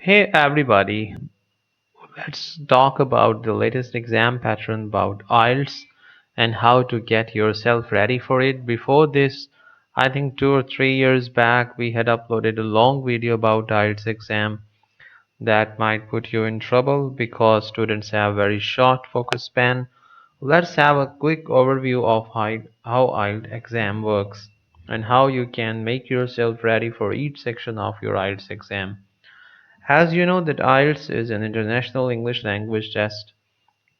Hey everybody, let's talk about the latest exam pattern about IELTS and how to get yourself ready for it. Before this, I think 2 or 3 years back, we had uploaded a long video about IELTS exam that might put you in trouble because students have very short focus span. Let's have a quick overview of how IELTS exam works and how you can make yourself ready for each section of your IELTS exam. As you know that IELTS is an international English language test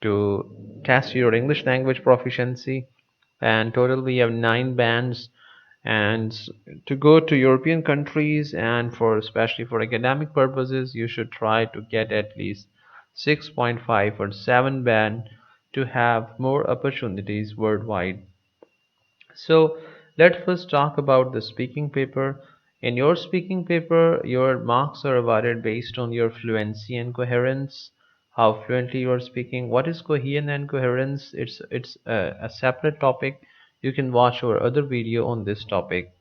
to test your English language proficiency, and total we have 9 bands. And to go to European countries and for especially for academic purposes, you should try to get at least 6.5 or 7 band to have more opportunities worldwide. So let's first talk about the speaking paper. In your speaking paper, your marks are awarded based on your fluency and coherence, how fluently you are speaking. What is coherence and coherence? It's a separate topic. You can watch our other video on this topic.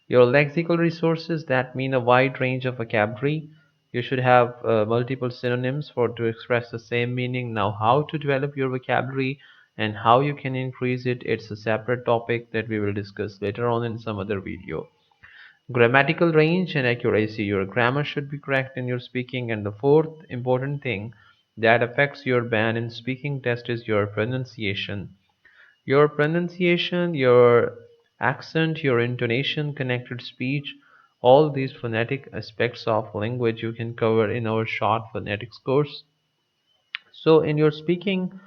Your lexical resources that mean a wide range of vocabulary. You should have multiple synonyms for to express the same meaning. Now, how to develop your vocabulary and how you can increase it, it's a separate topic that we will discuss later on in some other video. Grammatical range and accuracy. Your grammar should be correct in your speaking. And the fourth important thing that affects your band in speaking test is your pronunciation. Your pronunciation, your accent, your intonation, connected speech, all these phonetic aspects of language you can cover in our short phonetics course. So, in your speaking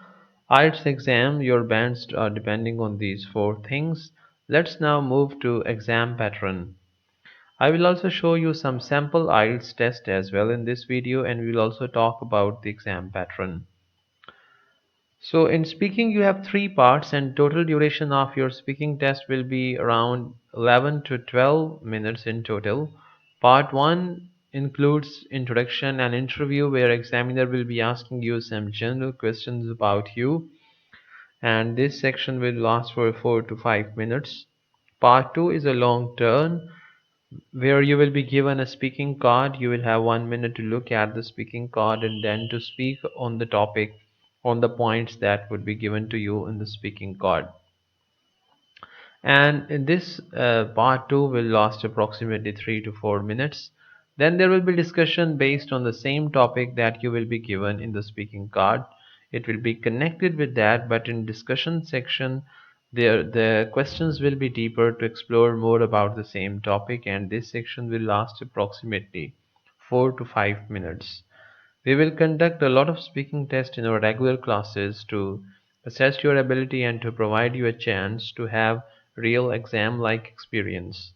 IELTS exam, your bands are depending on these four things. Let's now move to exam pattern. I will also show you some sample IELTS test as well in this video, and we will also talk about the exam pattern. So in speaking you have three parts, and total duration of your speaking test will be around 11 to 12 minutes in total. Part 1 includes introduction and interview, where examiner will be asking you some general questions about you, and this section will last for 4 to 5 minutes. Part 2 is a long turn where you will be given a speaking card. You will have 1 minute to look at the speaking card and then to speak on the topic, on the points that would be given to you in the speaking card. And in this part 2 will last approximately 3 to 4 minutes. Then there will be discussion based on the same topic that you will be given in the speaking card. It will be connected with that, but in discussion section there the questions will be deeper to explore more about the same topic, and this section will last approximately 4 to 5 minutes. We will conduct a lot of speaking tests in our regular classes to assess your ability and to provide you a chance to have real exam-like experience.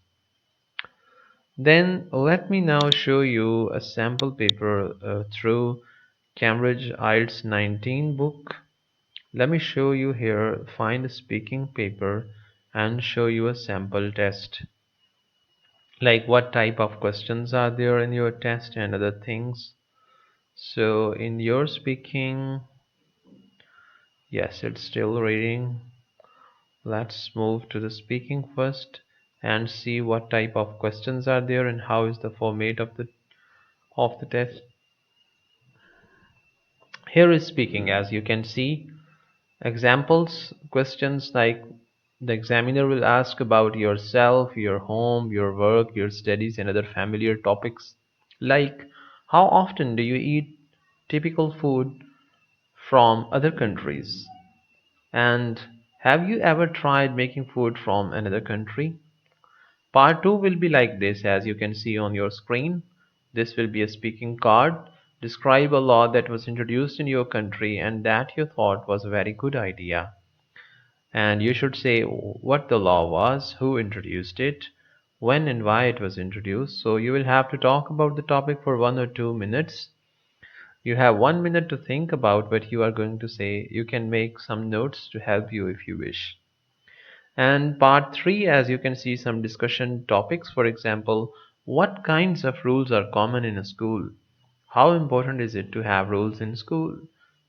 Then let me now show you a sample paper through Cambridge IELTS 19 book. Let me show you here, find a speaking paper and show you a sample test. Like what type of questions are there in your test and other things. So in your speaking, yes, it's still reading. Let's move to the speaking first and see what type of questions are there and how is the format of the test. Here is speaking. As you can see, examples questions like the examiner will ask about yourself, your home, your work, your studies, and other familiar topics like how often do you eat typical food from other countries, and have you ever tried making food from another country? Part 2 will be like this, as you can see on your screen. This will be a speaking card. Describe a law that was introduced in your country and that you thought was a very good idea. And you should say what the law was, who introduced it, when and why it was introduced. So you will have to talk about the topic for 1 or 2 minutes. You have 1 minute to think about what you are going to say. You can make some notes to help you if you wish. And part 3, as you can see, some discussion topics. For example, what kinds of rules are common in a school? How important is it to have rules in school?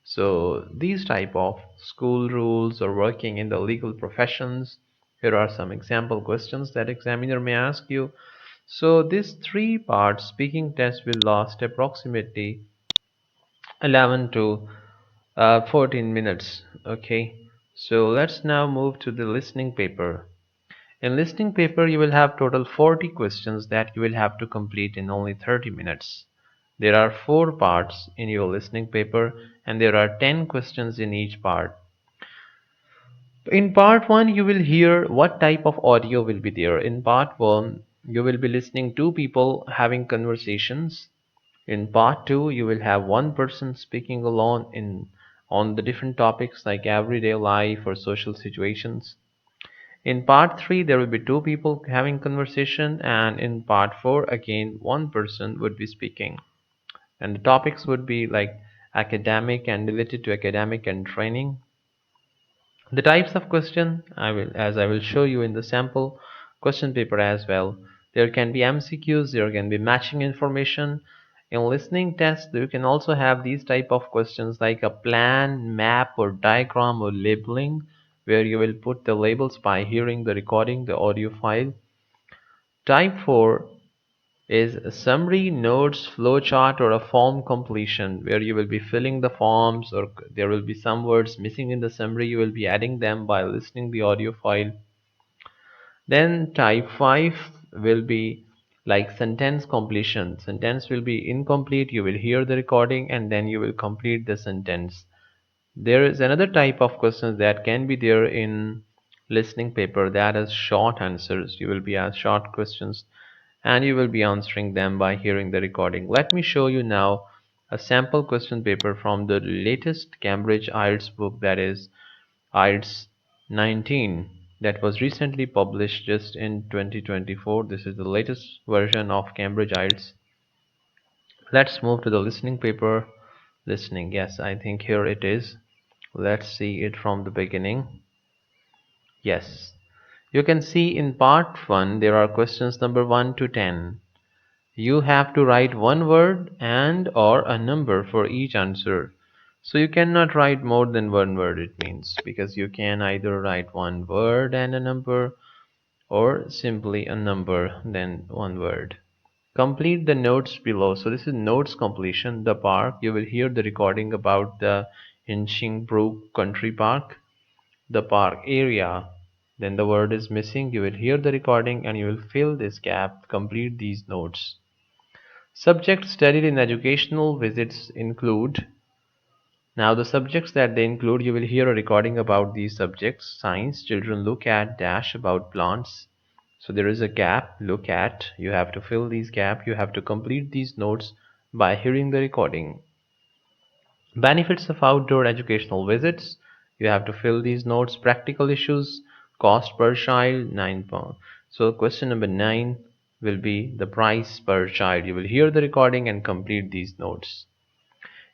So these type of school rules or working in the legal professions, here are some example questions that examiner may ask you. So this three part speaking test will last approximately 11 to 14 minutes. Okay, so let's now move to the listening paper. In listening paper, you will have total 40 questions that you will have to complete in only 30 minutes. There are four parts in your listening paper and there are 10 questions in each part. In part 1, you will hear what type of audio will be there. In part 1, you will be listening to people having conversations. In part 2, you will have one person speaking alone in on the different topics like everyday life or social situations. In part 3, there will be two people having conversation, and in part 4, again, one person would be speaking. And the topics would be like academic and related to academic and training. The types of question I will show you in the sample question paper as well. There can be MCQs, there can be matching information. In listening tests, you can also have these type of questions like a plan, map or diagram or labeling where you will put the labels by hearing the recording, the audio file. Type 4 is a summary, notes, flowchart, or a form completion where you will be filling the forms or there will be some words missing in the summary. You will be adding them by listening the audio file. Then type 5 will be like sentence completion. Sentence will be incomplete. You will hear the recording and then you will complete the sentence. There is another type of questions that can be there in listening paper, that is short answers. You will be asked short questions and you will be answering them by hearing the recording. Let me show you now a sample question paper from the latest Cambridge IELTS book, that is IELTS 19, that was recently published just in 2024. This is the latest version of Cambridge IELTS. Let's move to the listening paper. Listening, yes, I think here it is. Let's see it from the beginning. Yes, you can see in part 1 there are questions number 1 to 10. You have to write one word and or a number for each answer. So you cannot write more than one word, it means, because you can either write one word and a number or simply a number then one word. Complete the notes below. So this is notes completion. The park, you will hear the recording about the Hinching Country Park, the park area. Then the word is missing. You will hear the recording and you will fill this gap, complete these notes. Subjects studied in educational visits include. Now the subjects that they include, you will hear a recording about these subjects. Science, children look at dash about plants. So there is a gap, look at. You have to fill these gap. You have to complete these notes by hearing the recording. Benefits of outdoor educational visits. You have to fill these notes. Practical issues. Cost per child, £9. So question number 9 will be the price per child. You will hear the recording and complete these notes.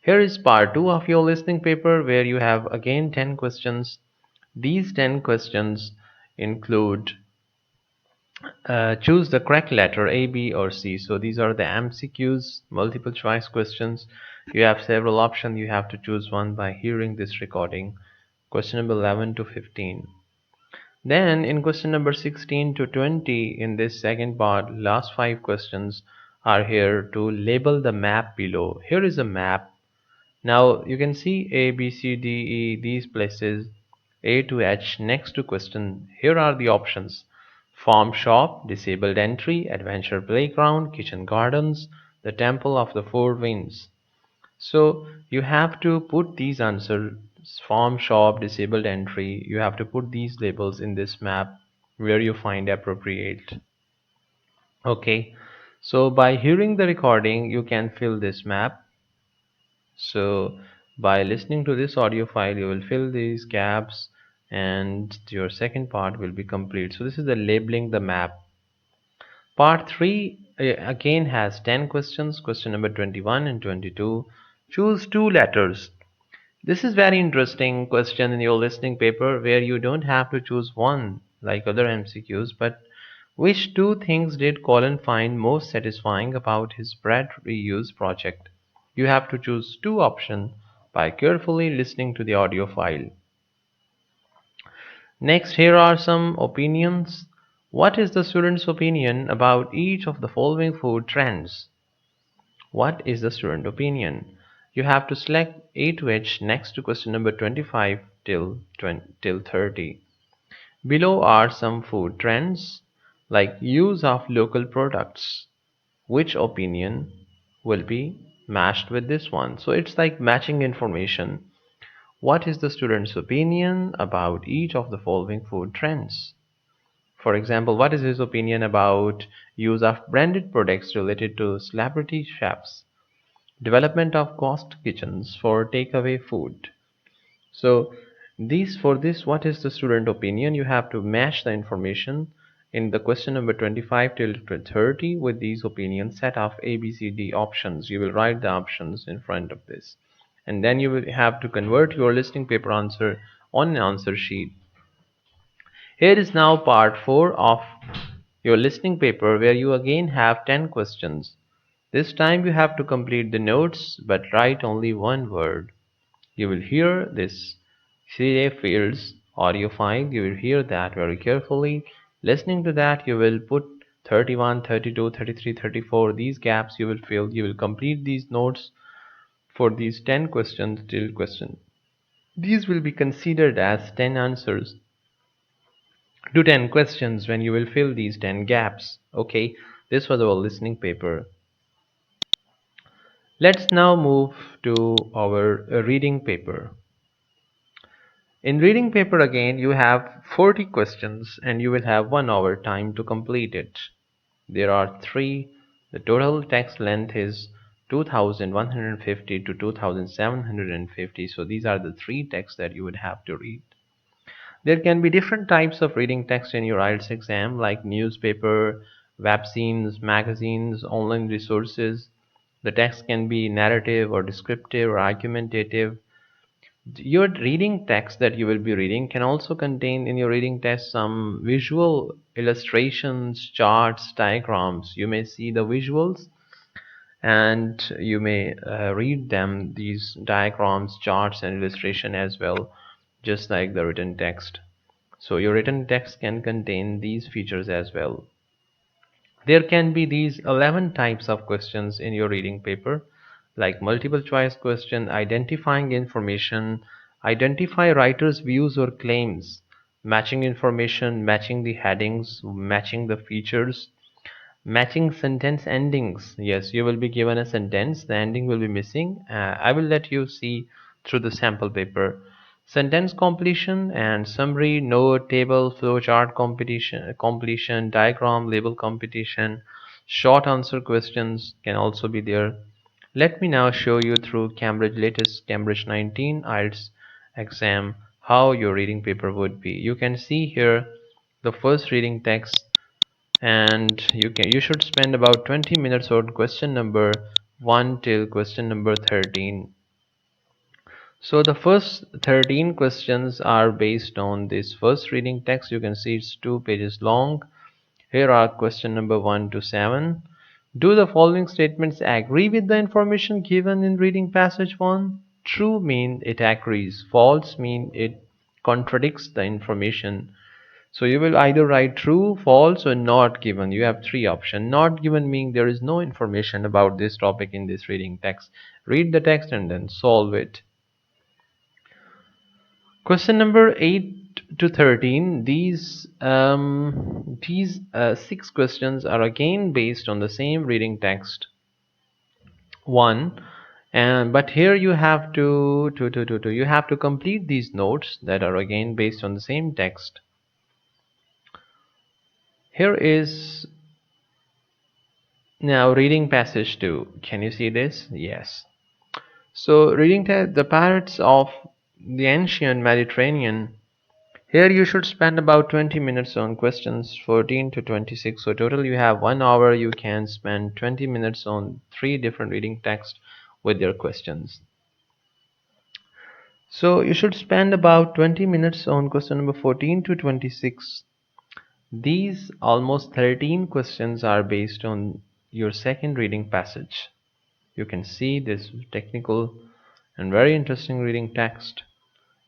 Here is part 2 of your listening paper where you have again 10 questions. These 10 questions include choose the correct letter A, B, or C. So these are the MCQs, multiple choice questions. You have several options. You have to choose one by hearing this recording. Question number 11 to 15. Then in question number 16 to 20 in this second part, last 5 questions are here to label the map below. Here is a map. Now you can see A, B, C, D, E, these places, A to H next to question. Here are the options: farm shop, disabled entry, adventure playground, kitchen gardens, the temple of the four winds. So you have to put these answers: farm shop, disabled entry. You have to put these labels in this map where you find appropriate. Okay, so by hearing the recording, you can fill this map. So by listening to this audio file, you will fill these gaps and your second part will be complete. So this is the labeling the map. Part 3 again has 10 questions. Question number 21 and 22. Choose two letters. This is very interesting question in your listening paper where you don't have to choose one like other MCQs, but which two things did Colin find most satisfying about his bread reuse project? You have to choose two options by carefully listening to the audio file. Next, here are some opinions. What is the student's opinion about each of the following food trends? What is the student opinion? You have to select A to H next to question number 25 till 30. Below are some food trends like use of local products. Which opinion will be matched with this one? So it's like matching information. What is the student's opinion about each of the following food trends? For example, what is his opinion about use of branded products related to celebrity chefs? Development of ghost kitchens for takeaway food. So these for this, what is the student opinion? You have to match the information in the question number 25 till 30 with these opinion set of A, B, C, D options. You will write the options in front of this. And then you will have to convert your listening paper answer on an answer sheet. Here is now part 4 of your listening paper where you again have 10 questions. This time you have to complete the notes but write only one word. You will hear this CA fields audio file. You will hear that very carefully. Listening to that, you will put 31, 32, 33, 34. These gaps you will fill. You will complete these notes for these 10 questions till question. These will be considered as 10 answers to 10 questions when you will fill these 10 gaps. Okay, this was our listening paper. Let's now move to our reading paper. In reading paper again, you have 40 questions and you will have 1 hour time to complete it. There are 3. The total text length is 2150 to 2750. So these are the 3 texts that you would have to read. There can be different types of reading text in your IELTS exam like newspaper, web scenes, magazines, online resources. The text can be narrative or descriptive or argumentative. Your reading text that you will be reading can also contain in your reading text some visual illustrations, charts, diagrams. You may see the visuals and you may read them, these diagrams, charts and illustration as well, just like the written text. So your written text can contain these features as well. There can be these 11 types of questions in your reading paper, like multiple choice question, identifying information, identify writer's views or claims, matching information, matching the headings, matching the features, matching sentence endings. Yes, you will be given a sentence, the ending will be missing. I will let you see through the sample paper. Sentence completion and summary, note, table, flowchart completion, diagram, label competition, short answer questions can also be there. Let me now show you through Cambridge latest Cambridge 19 IELTS exam how your reading paper would be. You can see here the first reading text, and you should spend about 20 minutes on question number 1 till question number 13. So the first 13 questions are based on this first reading text. You can see it's 2 pages long. Here are question number 1 to 7. Do the following statements agree with the information given in reading passage 1? True mean it agrees, false mean it contradicts the information. So you will either write true, false, or not given. You have 3 options. Not given meaning there is no information about this topic in this reading text. Read the text and then solve it. Question number 8 to 13. These 6 questions are again based on the same reading text 1, and but here you have you have to complete these notes that are again based on the same text. Here is now reading passage 2. Can you see this? Yes. So reading the pirates of the ancient Mediterranean. Here you should spend about 20 minutes on questions 14 to 26. So total you have 1 hour. You can spend 20 minutes on 3 different reading texts with their questions. So you should spend about 20 minutes on question number 14 to 26. These almost 13 questions are based on your second reading passage. You can see this technical and very interesting reading text,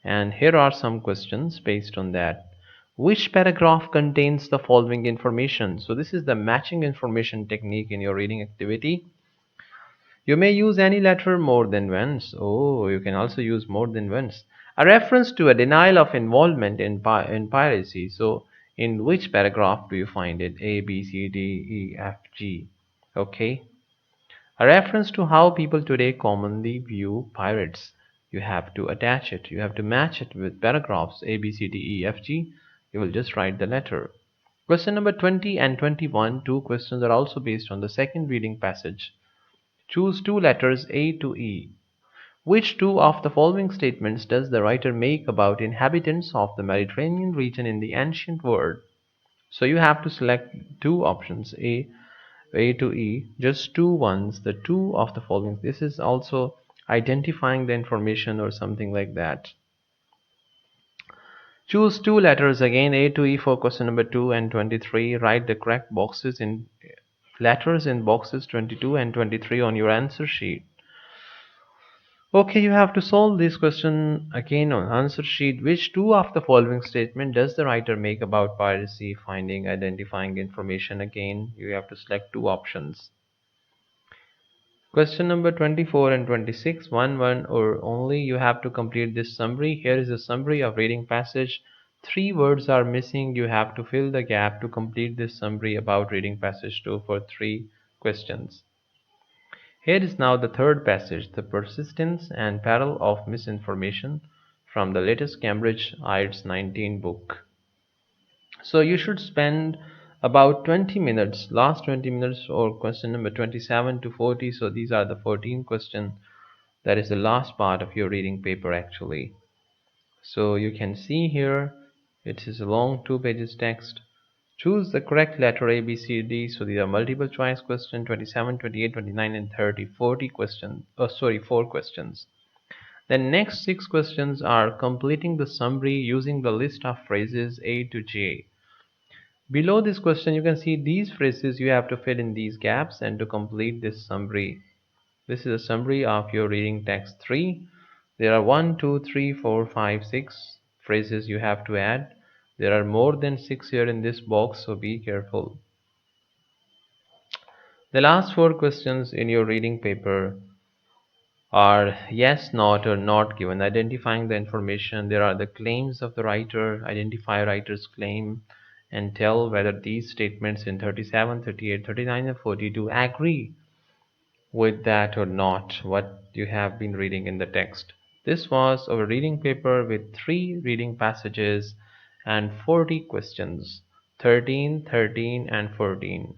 and here are some questions based on that. Which paragraph contains the following information? So this is the matching information technique in your reading activity. You may use any letter more than once. Oh, you can also use more than once. A reference to a denial of involvement in piracy. So, in which paragraph do you find it? A, B, C, D, E, F, G. Okay. A reference to how people today commonly view pirates. You have to attach it. You have to match it with paragraphs A, B, C, D, E, F, G. You will just write the letter. Question number 20 and 21, two questions are also based on the second reading passage. Choose two letters A to E. Which two of the following statements does the writer make about inhabitants of the Mediterranean region in the ancient world? So you have to select two options, A to E, just two ones, the two of the following. This is also identifying the information or something like that. Choose two letters again, A to E for question number 2 and 23. Write the correct boxes in letters in boxes 22 and 23 on your answer sheet. Okay, you have to solve this question again on answer sheet. Which two of the following statement does the writer make about piracy? Finding, identifying information. Again, you have to select two options. Question number 24 and 26, one or only. You have to complete this summary. Here is a summary of reading passage. Three words are missing. You have to fill the gap to complete this summary about reading passage 2 for three questions. Here is now the third passage, the persistence and peril of misinformation, from the latest Cambridge IELTS 19 book. So you should spend about 20 minutes, last 20 minutes, or question number 27 to 40. So these are the 14 questions. That is the last part of your reading paper actually. So you can see here it is a long 2 pages text. Choose the correct letter A, B, C, D. So these are multiple choice question 27, 28, 29 and 30, 40 questions. Oh, sorry, 4 questions. The next 6 questions are completing the summary using the list of phrases A to J. Below this question you can see these phrases. You have to fill in these gaps and to complete this summary. This is a summary of your reading text 3. There are 1, 2, 3, 4, 5, 6 phrases you have to add. There are more than 6 here in this box, so be careful. The last 4 questions in your reading paper are yes, not, or not given. Identifying the information. There are the claims of the writer. Identify writer's claim and tell whether these statements in 37, 38, 39 and 42 agree with that or not, what you have been reading in the text. This was our reading paper with 3 reading passages and 40 questions, 13, 13 and 14.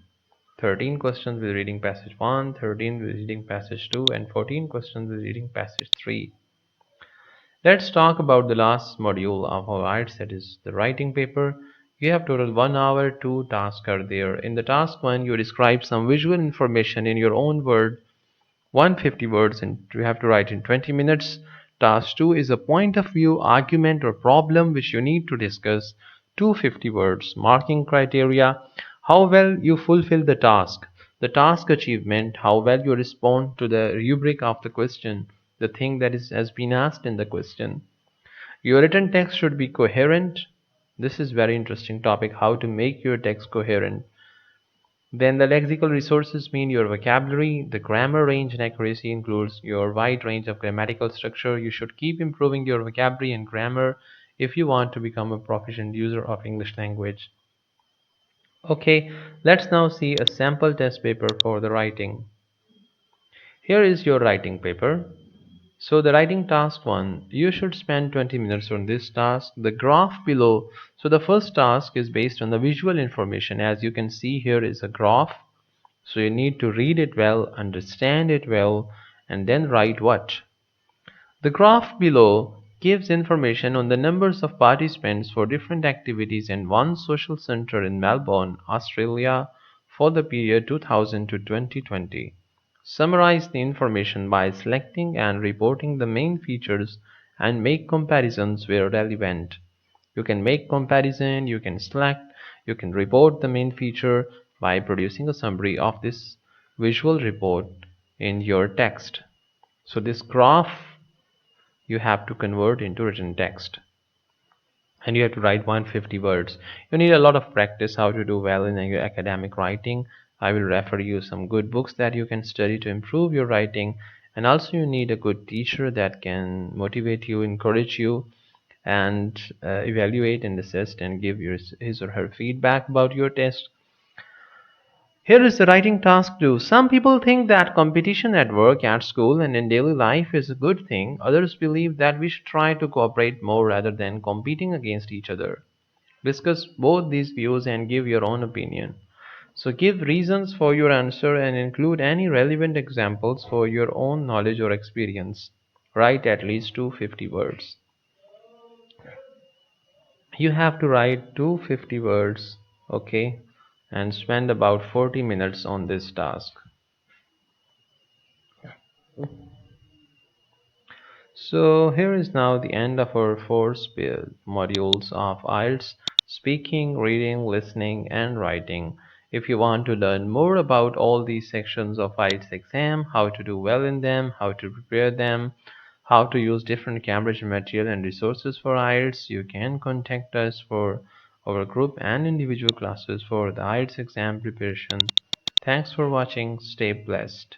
13 questions with reading passage 1, 13 with reading passage 2 and 14 questions with reading passage 3. Let's talk about the last module of our IELTS, that is the writing paper. You have total 1 hour, 2 tasks are there. In the task 1, you describe some visual information in your own word, 150 words, and you have to write in 20 minutes. Task 2 is a point of view, argument or problem which you need to discuss, 250 words. Marking criteria: how well you fulfill the task achievement, how well you respond to the rubric of the question, the thing that has been asked in the question. Your written text should be coherent. This is very interesting topic, how to make your text coherent. Then the lexical resources mean your vocabulary. The grammar range and accuracy includes your wide range of grammatical structure. You should keep improving your vocabulary and grammar if you want to become a proficient user of English language. Okay, let's now see a sample test paper for the writing. Here is your writing paper. So the writing task 1, you should spend 20 minutes on this task. The graph below, so the first task is based on the visual information. As you can see, here is a graph. So you need to read it well, understand it well, and then write what? The graph below gives information on the numbers of participants for different activities in one social centre in Melbourne, Australia for the period 2000 to 2020. Summarize the information by selecting and reporting the main features and make comparisons where relevant. You can make comparison, you can select, you can report the main feature by producing a summary of this visual report in your text. So this graph you have to convert into written text. and you have to write 150 words. You need a lot of practice how to do well in your academic writing. I will refer you some good books that you can study to improve your writing, and also you need a good teacher that can motivate you, encourage you, and evaluate and assist and give his or her feedback about your test. Here is the writing task two. Some people think that competition at work, at school, and in daily life is a good thing. Others believe that we should try to cooperate more rather than competing against each other. Discuss both these views and give your own opinion. So give reasons for your answer and include any relevant examples for your own knowledge or experience. Write at least 250 words. You have to write 250 words, okay, and spend about 40 minutes on this task. So here is now the end of our four modules of IELTS: speaking, reading, listening, and writing. If you want to learn more about all these sections of IELTS exam, how to do well in them, how to prepare them, how to use different Cambridge material and resources for IELTS, you can contact us for our group and individual classes for the IELTS exam preparation. Thanks for watching. Stay blessed.